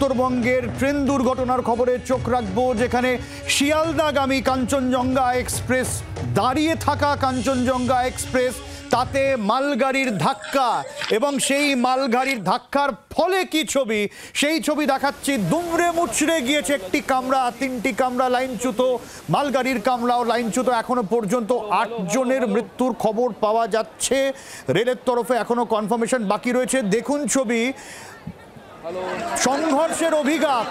উত্তরবঙ্গের ট্রেন দুর্ঘটনার খবরে চোখ রাখবো, যেখানে শিয়ালদাগামী কাঞ্চনজঙ্ঘা এক্সপ্রেস, দাঁড়িয়ে থাকা কাঞ্চনজঙ্ঘা এক্সপ্রেস, তাতে মালগাড়ির ধাক্কা এবং সেই মালগাড়ির ধাক্কার ফলে কি ছবি, সেই ছবি দেখাচ্ছি। দুমড়ে মুচড়ে গিয়েছে একটি কামরা, তিনটি কামরা লাইনচ্যুত, মালগাড়ির কামরাও লাইনচ্যুত। এখনো পর্যন্ত 8 জনের মৃত্যুর খবর পাওয়া যাচ্ছে, রেলের তরফে এখনো কনফার্মেশন বাকি রয়েছে। দেখুন ছবি, সংঘর্ষের অভিঘাত,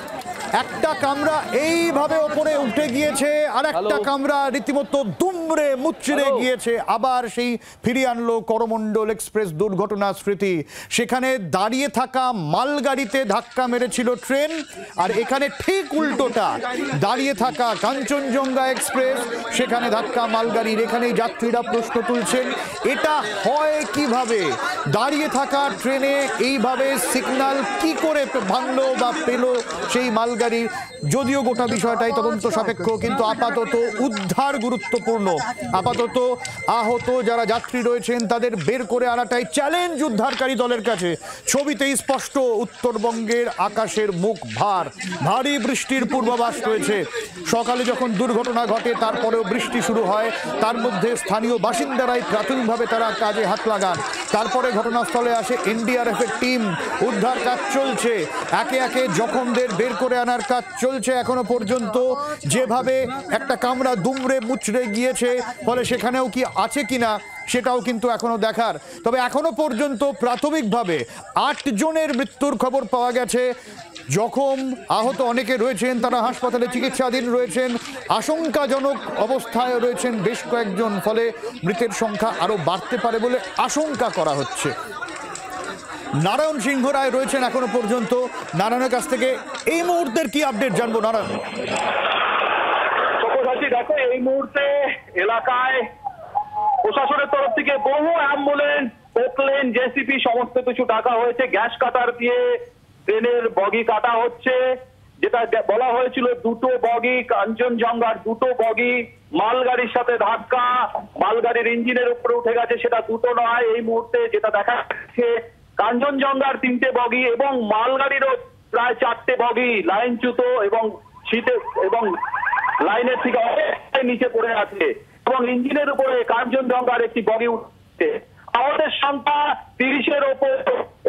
একটা কামরা এইভাবে ওপরে উঠে গিয়েছে, আর একটা কামরা রীতিমতো দুমড়ে মুচড়ে গিয়েছে। আবার সেই ফিরিয়ে আনলো করমণ্ডল এক্সপ্রেস দুর্ঘটনা স্মৃতি। সেখানে দাঁড়িয়ে থাকা মালগাড়িতে ধাক্কা মেরেছিল ট্রেন, আর এখানে ঠিক উল্টোটা, দাঁড়িয়ে থাকা কাঞ্চনজঙ্ঘা এক্সপ্রেস, সেখানে ধাক্কা মালগাড়ির। এখানেই যাত্রীরা প্রশ্ন তুলছেন, এটা হয় কিভাবে? দাঁড়িয়ে থাকা ট্রেনে এইভাবে সিগন্যাল কি করে ভাঙলো বা পেল সেই মালগাড়ি? যদিও গোটা বিষয়টাই তদন্ত সাপেক্ষ, কিন্তু আপাতত উদ্ধার গুরুত্বপূর্ণ। আপাতত আহত যারা যাত্রী রয়েছেন তাদের বের করে আনাটাই চ্যালেঞ্জ উদ্ধারকারী দলের কাছে। ছবিতেই স্পষ্ট, উত্তরবঙ্গের আকাশের মুখ ভার, ভারী বৃষ্টির পূর্বাভাস রয়েছে। সকালে যখন দুর্ঘটনা ঘটে তারপরেও বৃষ্টি শুরু হয়, তার মধ্যে স্থানীয় বাসিন্দারাই প্রাথমিকভাবে তারা কাজে হাত লাগান। তারপরে ঘটনাস্থলে আসে এনডিআরএফ এর টিম, উদ্ধার কাজ চলছে, একে একে জখমদের বের করে আনার কাজ চলছে এখনো পর্যন্ত। যেভাবে একটা কামরা দুমড়ে মুচড়ে গিয়েছে, ফলে সেখানেও কি আছে কিনা সেটাও কিন্তু এখনো দেখার। তবে এখনো পর্যন্ত প্রাথমিকভাবে 8 জনের মৃত্যুর খবর পাওয়া গেছে। জখম আহত অনেকে রয়েছেন, তারা হাসপাতালে চিকিৎসাধীন রয়েছেন, আশঙ্কাজনক অবস্থায় রয়েছেন বেশ কয়েকজন, ফলে মৃতের সংখ্যা আরো বাড়তে পারে বলে আশঙ্কা করা হচ্ছে। নারায়ণ সিংহ রায় রয়েছেন এখনো পর্যন্ত, নারায়ণের কাছ থেকে এই মুহূর্তের কি আপডেট জানবো। নারায়ণ, দেখো এই মুহূর্তে এলাকায় প্রশাসনের তরফ থেকে বহু অ্যাম্বুলেন্স, পোকলেন, জেসিপি সমস্ত কিছু ডাকা হয়েছে। গ্যাস কাটার দিয়ে ট্রেনের বগি কাটা হচ্ছে। যেটা বলা হয়েছিল 2টো বগি, কাঞ্চনজঙ্ঘার 2টো বগি মালগাড়ির সাথে ধাক্কা, মালগাড়ির ইঞ্জিনের উপরে উঠে গেছে, সেটা 2টো নয়। এই মুহূর্তে যেটা দেখা যাচ্ছে, কাঞ্চনজঙ্ঘার 3টে বগি এবং মালগাড়িরও প্রায় 4টে বগি লাইনচ্যুত এবং শীতে এবং লাইনের থেকে অনেকটাই নিচে পড়ে আছে, এবং ইঞ্জিনের উপরে কাঞ্চনজঙ্ঘার একটি বগি উঠছে। আহতের সংখ্যা 30-এর ওপর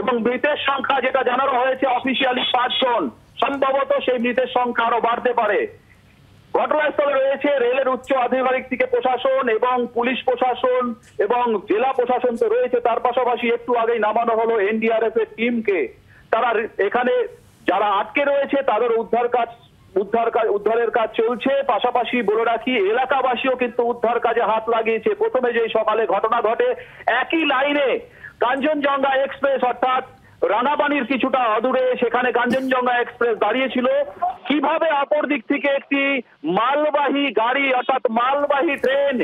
এবং মৃতের সংখ্যা যেটা জানানো হয়েছে অফিসিয়ালি 5 জন। সম্ভবত সেই মৃতের সংখ্যা আরো বাড়তে পারে। ঘটনাস্থলে রয়েছে রেলের উচ্চ আধিকারিক থেকে প্রশাসন এবং পুলিশ প্রশাসন এবং জেলা প্রশাসন তো রয়েছে। তার পাশাপাশি একটু আগেই নামানো হলো এনডিআরএফ এর টিমকে। তারা এখানে যারা আটকে রয়েছে তাদের উদ্ধারের কাজ চলছে। পাশাপাশি বলে রাখি, এলাকাবাসীও কিন্তু উদ্ধার কাজে হাত লাগিয়েছে। প্রথমে যে সকালে ঘটনা ঘটে, একই লাইনে কাঞ্চনজঙ্ঘা এক্সপ্রেস অর্থাৎ রানাবানির কিছুটা অদূরে সেখানে কাঞ্চনজঙ্ঘা এক্সপ্রেস দাঁড়িয়েছিল। কিভাবে অপর দিক থেকে একটি মালবাহী গাড়ি অর্থাৎ মালবাহী ট্রেন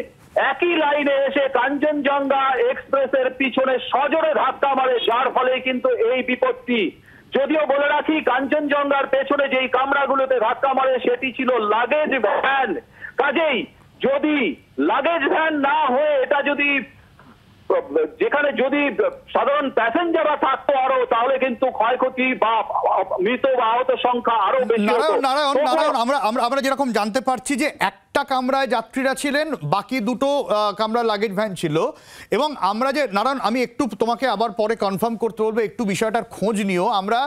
একই লাইনে এসে কাঞ্চনজঙ্ঘা এক্সপ্রেসের পিছনে সজোরে ধাক্কা মারে, যার ফলে কিন্তু এই বিপত্তি। যদিও বলে রাখি, কাঞ্চনজঙ্ঘার পেছনে যেই কামরাগুলোতে ধাক্কা মারে সেটি ছিল লাগেজ ভ্যান। কাজেই যদি লাগেজ ভ্যান না হয়ে এটা যদি যেখানে যদি সাধারণ প্যাসেঞ্জাররা থাকতো আরো, তাহলে কিন্তু ক্ষয়ক্ষতি বা মৃত বা আহত সংখ্যা আরো বেশি হতো। নারায়ণ, আমরা যেরকম জানতে পারছি যে একটা কামরায় যাত্রীরা ছিলেন, বাকি 2টো কামরা লাগেজ ভ্যান ছিল। এবং আমরা যে নারায়ণ, আমি একটু তোমাকে আবার পরে কনফার্ম করতে বলবো, একটু বিষয়টার খোঁজ নিও। আমরা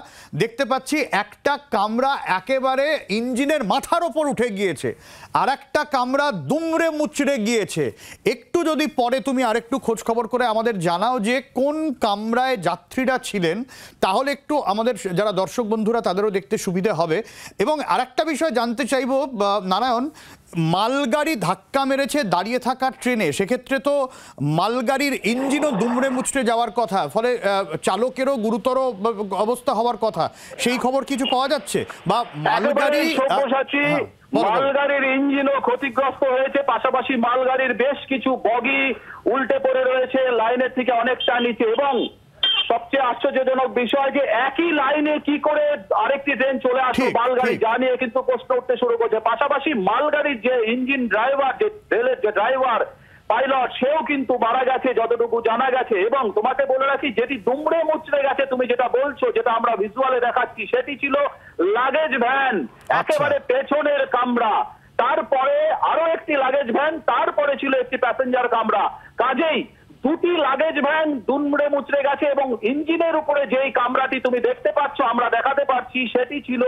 দেখতে পাচ্ছি একটা কামরা একেবারে ইঞ্জিনের মাথার ওপর উঠে গিয়েছে, আর একটা কামরা দুমড়ে মুচড়ে গিয়েছে। একটু যদি পরে তুমি আরেকটু খোঁজ খবর করে আমাদের জানাও যে কোন কামরায় যাত্রীরা ছিলেন, তাহলে একটু আমাদের যারা দর্শক বন্ধুরা তাদেরও দেখতে সুবিধা হবে। এবং আরেকটা বিষয় জানতে চাইবো নারায়ণ, মালগাড়ি ধাক্কা মেরেছে দাঁড়িয়ে থাকা ট্রেনে, সেক্ষেত্রে তো মালগাড়ির ইঞ্জিনও দুমড়ে মুচড়ে যাওয়ার কথা, ফলে চালকেরও গুরুতর অবস্থা হওয়ার কথা। সেই খবর কিছু পাওয়া যাচ্ছে? বা মালগাড়ির ইঞ্জিনও ক্ষতিগ্রস্ত হয়েছে, পাশাপাশি মালগাড়ির বেশ কিছু বগি উল্টে পড়ে রয়েছে লাইনের থেকে অনেকটা নিচে। এবং সবচেয়ে আশ্চর্যজনক বিষয় যে একই লাইনে কি করে আরেকটি ট্রেন চলে আসলো মালগাড়ি, যা নিয়ে কিন্তু প্রশ্ন উঠতে শুরু করছে। পাশাপাশি মালগাড়ির যে ইঞ্জিন ড্রাইভার, যে রেলের যে ড্রাইভার, পাইলট, সেও কিন্তু মারা গেছে যতটুকু জানা গেছে। এবং তোমাকে বলে রাখি, যেটি দুমড়ে মুচড়ে গেছে তুমি যেটা বলছো, যেটা আমরা ভিজুয়ালে দেখাচ্ছি, সেটি ছিল লাগেজ ভ্যান, একেবারে পেছনের কামরা। তারপরে আরো একটি লাগেজ ভ্যান, তারপরে ছিল একটি প্যাসেঞ্জার কামরা। কাজেই দুটি লাগেজ ভ্যান দুমড়ে মুচড়ে গেছে এবং ইঞ্জিনের উপরে যেই কামরাটি তুমি দেখতে পাচ্ছ, আমরা দেখাতে পারছি, সেটি ছিল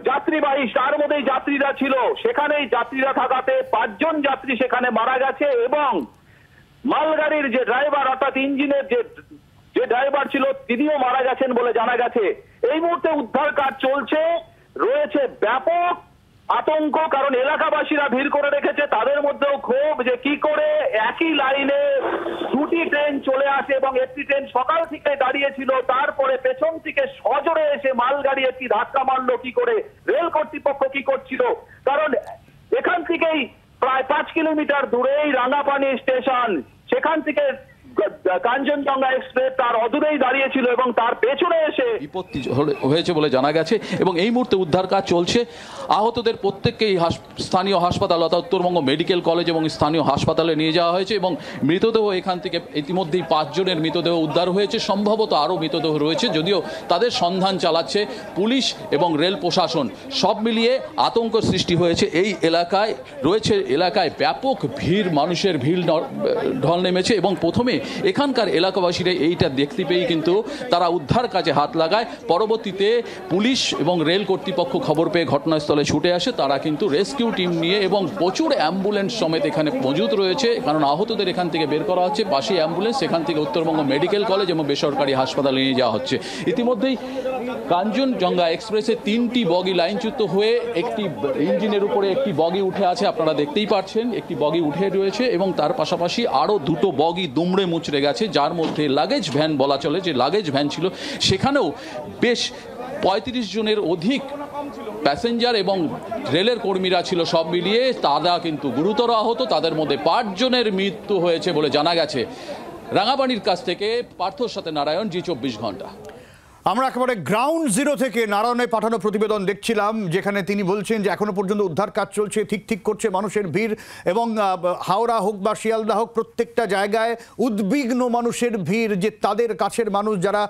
যাত্রীবাহী, তার মধ্যেই যাত্রীরা ছিল। সেখানেই যাত্রীরা থাকাতে 5 জন যাত্রী সেখানে মারা গেছে এবং মালগাড়ির যে ড্রাইভার, অর্থাৎ ইঞ্জিনের যে ড্রাইভার ছিল, তিনিও মারা গেছেন বলে জানা গেছে। এই মুহূর্তে উদ্ধার কাজ চলছে, রয়েছে ব্যাপক আতঙ্ক, কারণ এলাকাবাসীরা ভিড় করে রেখেছে। তাদের মধ্যেও ক্ষোভ যে কি করে একই লাইনে দুটি ট্রেন চলে আসে এবং একটি ট্রেন সকাল থেকে দাঁড়িয়েছিল, তারপরে পেছন থেকে সজোরে এসে মালগাড়ি একটি ধাক্কা মারলো কি করে, রেল কর্তৃপক্ষ কি করছিল। কারণ এখান থেকেই প্রায় 5 কিলোমিটার দূরেই রাঙ্গাপানি স্টেশন, সেখান থেকে কাঞ্চনজঙ্ঘা এক্সপ্রেস তার অদূরেই দাঁড়িয়েছিল এবং তার পেছনে এসে বিপত্তি হয়েছে বলে জানা গেছে এবং এই মুহূর্তে উদ্ধার কাজ চলছে। আহতদের প্রত্যেককেই স্থানীয় হাসপাতাল অর্থাৎ উত্তরবঙ্গ মেডিকেল কলেজ এবং স্থানীয় হাসপাতালে নিয়ে যাওয়া হয়েছে এবং মৃতদেহ এখান থেকে ইতিমধ্যেই 5 জনের মৃতদেহ উদ্ধার হয়েছে, সম্ভবত আরও মৃতদেহ রয়েছে, যদিও তাদের সন্ধান চালাচ্ছে পুলিশ এবং রেল প্রশাসন। সব মিলিয়ে আতঙ্ক সৃষ্টি হয়েছে এই এলাকায়, রয়েছে এলাকায় ব্যাপক ভিড়, মানুষের ভিড় ঢল নেমেছে এবং প্রথমে এখানকার এলাকাবাসীরা এইটা দেখতে পেয়ে কিন্তু তারা উদ্ধার কাজে হাত লাগায়। পরবর্তীতে পুলিশ এবং রেল কর্তৃপক্ষ খবর পেয়ে ঘটনাস্থলে ছুটে আসে, তারা কিন্তু রেস্কিউ টিম নিয়ে এবং প্রচুর অ্যাম্বুলেন্স সমেত এখানে মজুদ রয়েছে, কারণ আহতদের এখান থেকে বের করা হচ্ছে। পাশে অ্যাম্বুলেন্স, সেখান থেকে উত্তরবঙ্গ মেডিকেল কলেজ এবং বেসরকারি হাসপাতালে নিয়ে যাওয়া হচ্ছে। ইতিমধ্যেই কাঞ্চনজঙ্ঘা এক্সপ্রেসে 3টি বগি লাইনচ্যুত হয়ে একটি ইঞ্জিনের উপরে একটি বগি উঠে আছে, আপনারা দেখতেই পাচ্ছেন একটি বগি উঠে রয়েছে এবং তার পাশাপাশি আরও 2টো বগি দুমড়ে মুচড়ে গেছে, যার মধ্যে লাগেজ ভ্যান বলা চলে, যে লাগেজ ভ্যান ছিল সেখানেও বেশ 35 জনের অধিক প্যাসেঞ্জার এবং রেলের কর্মীরা ছিল। সব মিলিয়ে তারা কিন্তু গুরুতর আহত, তাদের মধ্যে 5 জনের মৃত্যু হয়েছে বলে জানা গেছে। রাঙাপানির কাছ থেকে পার্থর সাথে নারায়ণ, জি24 ঘন্টা। আমরা একেবারে গ্রাউন্ড জিরো থেকে নারায়ণের পাঠানো প্রতিবেদন দেখছিলাম, যেখানে তিনি বলছেন যে এখনো পর্যন্ত উদ্ধার কাজ চলছে, ঠিক করছে মানুষের ভিড় এবং হাওড়া হোক বা শিয়ালদা হোক, প্রত্যেকটা জায়গায় উদ্বিগ্ন মানুষের ভিড়, যে তাদের কাছের মানুষ যারা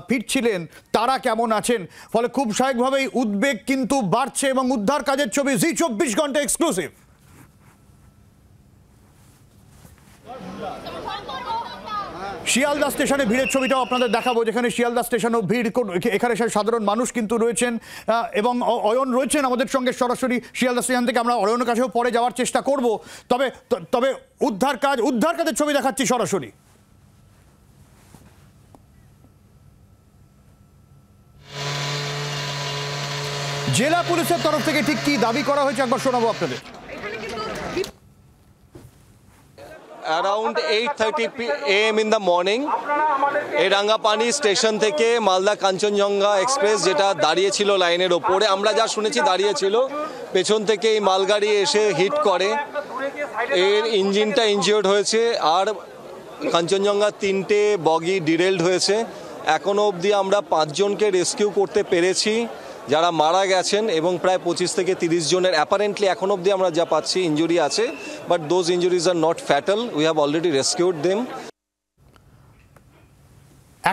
ফিরছিলেন তারা কেমন আছেন। ফলে খুব স্বাভাবিকভাবেই উদ্বেগ কিন্তু বাড়ছে এবং উদ্ধার কাজের ছবি জি24 ঘন্টা এক্সক্লুসিভ। শিয়ালদা স্টেশনে ভিড়ের ছবিটাও আপনাদের দেখাবো, যেখানে শিয়ালদা স্টেশনেও ভিড়, এখানে সাধারণ মানুষ কিন্তু রয়েছেন এবং অয়ন রয়েছেন আমাদের সঙ্গে সরাসরি শিয়ালদা স্টেশন থেকে। আমরা অয়নের কাছেও পরে যাওয়ার চেষ্টা করব, তবে উদ্ধার কাজের ছবি দেখাচ্ছি সরাসরি। জেলা পুলিশের তরফ থেকে ঠিক কি দাবি করা হয়েছে একবার শোনাবো আপনাদের। Around 8:30 AM in the morning, এই রাঙ্গাপানি স্টেশন থেকে মালদা কাঞ্চনজঙ্ঘা এক্সপ্রেস, যেটা দাঁড়িয়ে ছিল লাইনের ওপরে, আমরা যা শুনেছি দাঁড়িয়ে ছিল, পেছন থেকে এই মালগাড়ি এসে হিট করে, এর ইঞ্জিনটা ইনজিওর্ড হয়েছে আর কাঞ্চনজঙ্ঘা 3টে বগি ডিরেলড হয়েছে। এখনও অবধি আমরা 5 জনকে রেস্কিউ করতে পেরেছি যারা মারা গেছেন এবং প্রায় 25 থেকে 30 জনের অ্যাপারেন্টলি এখন অবধি আমরা যা পাচ্ছি ইনজুরি আছে, but those injuries are not fatal. We have already rescued them.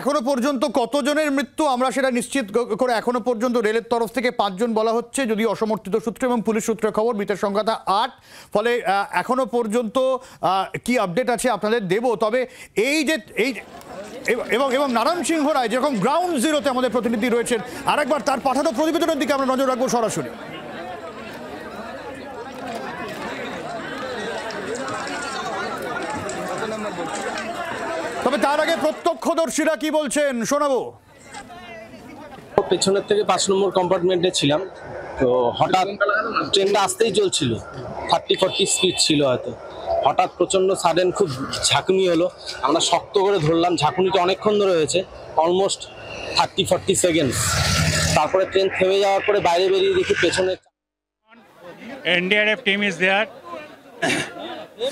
এখনো পর্যন্ত কতজনের মৃত্যু আমরা সেটা নিশ্চিত করে এখনো পর্যন্ত রেলের তরফ থেকে 5 জন বলা হচ্ছে, যদি অসমর্থিত সূত্র এবং পুলিশ সূত্রে খবর মৃতের সংখ্যাটা 8। ফলে এখনো পর্যন্ত কি আপডেট আছে আপনাদের দেব। তবে এই এবং নারায়ণ সিংহ রায় যেরকম গ্রাউন্ড জিরোতে আমাদের প্রতিনিধি রয়েছেন, আরেকবার তার পাঠানো প্রতিবেদনের দিকে আমরা নজর রাখবো সরাসরি। তবে তার আগে প্রত্যক্ষদর্শীরা কি বলছেন শোনাবো। পেছনের থেকে 5 নম্বর কম্পার্টমেন্টে ছিলাম, তো হঠাৎ ট্রেনটা আসতেই চলছিল, 30-40 স্পিড ছিল হয়তো। হঠাৎ প্রচণ্ড সাডেন খুব ঝাঁকুনি হলো, আমরা শক্ত করে ধরলাম, ঝাঁকুনিটা অনেকক্ষণ ধরে হয়েছে, অলমোস্ট 30-40 সেকেন্ডস। তারপরে ট্রেন থেমে যাওয়ার পরে বাইরে বেরিয়ে দেখি পেছনে NDRF team is there.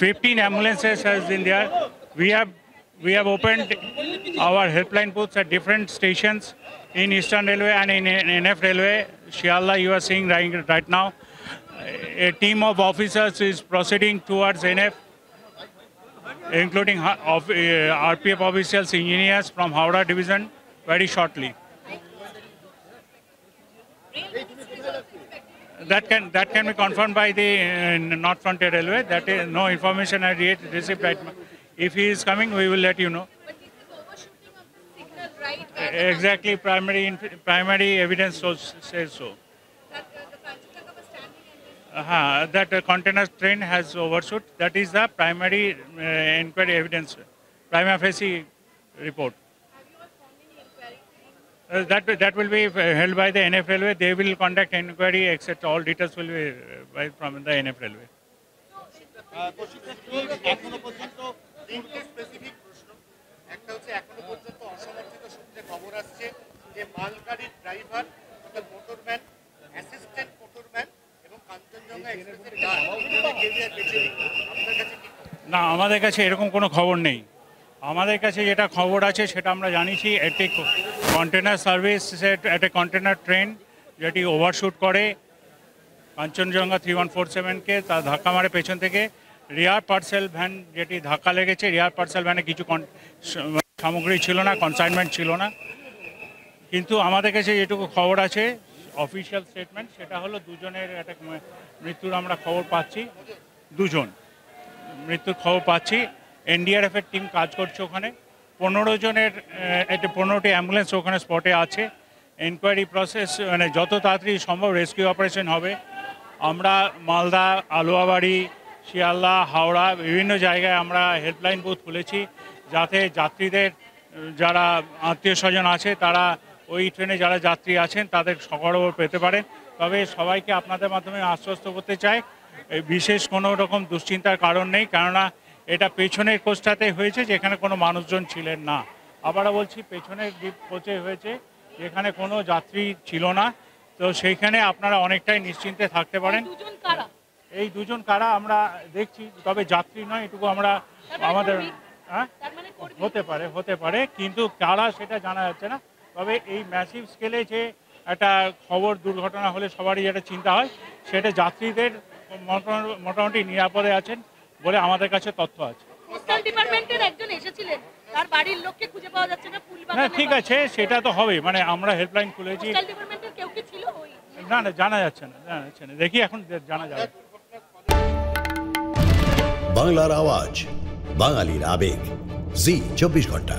15 ambulances has been there. We have opened our helpline booths at different stations in Eastern Railway and in NF Railway. Shialda, you are seeing right now. A team of officers is proceeding towards NF including RPF officials, engineers from Howrah division very shortly. That can be confirmed by the North Frontier Railway. That is no information I received right now. If he is coming, we will let you know. But this is overshooting of the signal, right? Exactly, primary evidence says so. That the Kanchenjunga was standing and That container train has overshoot. That is the primary inquiry evidence, prima facie report. have you all formed any inquiry? That will be held by the NF Railway. They will conduct inquiry, etc. All details will be from the NF Railway. এখনো পর্যন্ত তিনটে specific প্রশ্ন। একটা হচ্ছে এখনো পর্যন্ত অসমর্থিত সূত্রে খবর আসছে যে মালগাড়ির ড্রাইভার অর্থাৎ মোটরম্যান, অ্যাসিস্ট্যান্ট মোটরম্যান এবং কাঞ্চনজঙ্ঘা এক্সপ্রেসের গার্ড কেরিয়ার বেঁচে নেই। আপনার কাছে কি খবর? না, আমাদের কাছে এরকম কোনো খবর নেই। আমাদের কাছে যেটা খবর আছে সেটা আমরা জানিছি, একটি কন্টেনার সার্ভিস, একটা কন্টেনার ট্রেন যেটি ওভারশুট করে কাঞ্চনজঙ্ঘা 3147-কে, তা ধাক্কা মারে পেছন থেকে। রিয়ার পার্সেল ভ্যান যেটি ধাক্কা লেগেছে, রিয়ার পার্সেল ভ্যানে কিছু সামগ্রী ছিল না, কনসাইনমেন্ট ছিল না। কিন্তু আমাদের কাছে যেটুকু খবর আছে অফিসিয়াল স্টেটমেন্ট, সেটা হলো দুজনের একটা মৃত্যুর আমরা খবর পাচ্ছি। দুজন মৃত্যুর খবর পাচ্ছি। এনডিআরএফের টিম কাজ করছে ওখানে। 15 জনের একটা 15টি অ্যাম্বুলেন্স ওখানে স্পটে আছে। এনকোয়ারি প্রসেস মানে যত তাড়াতাড়ি সম্ভব রেস্কিউ অপারেশন হবে। আমরা মালদা, আলুয়াবাড়ি, শিয়ালদা, হাওড়া বিভিন্ন জায়গায় আমরা হেল্পলাইন বুথ খুলেছি, যাতে যাত্রীদের যারা আত্মীয় স্বজন আছে তারা ওই ট্রেনে যারা যাত্রী আছেন তাদের খবর পেতে পারেন। তবে সবাইকে আপনাদের মাধ্যমে আশ্বস্ত করতে চাই, বিশেষ কোনো রকম দুশ্চিন্তার কারণ নেই, কেননা এটা পেছনের কোচটাতে হয়েছে যেখানে কোনো মানুষজন ছিলেন না। আবারও বলছি, পেছনের ডিপ কোচে হয়েছে যেখানে কোনো যাত্রী ছিল না। তো সেইখানে আপনারা অনেকটাই নিশ্চিন্তে থাকতে পারেন। এই দুজন কারা আমরা দেখছি, তবে যাত্রী নয় এটুকু আমরা আমাদের হতে পারে কিন্তু কারা সেটা জানা যাচ্ছে না। তবে এই ম্যাসিভ স্কেলে যে একটা খবর দুর্ঘটনা হলে সবারই যেটা চিন্তা হয়, সেটা যাত্রীদের মোটামুটি নিরাপদে আছেন বলে আমাদের কাছে তথ্য আছে। না, ঠিক আছে, সেটা তো হবে, মানে আমরা হেল্পলাইন খুলেছি। না, জানা যাচ্ছে না, দেখি এখন জানা যাবে। বাংলার আওয়াজ, বাঙালির আবেগ, জি 24 ঘন্টা।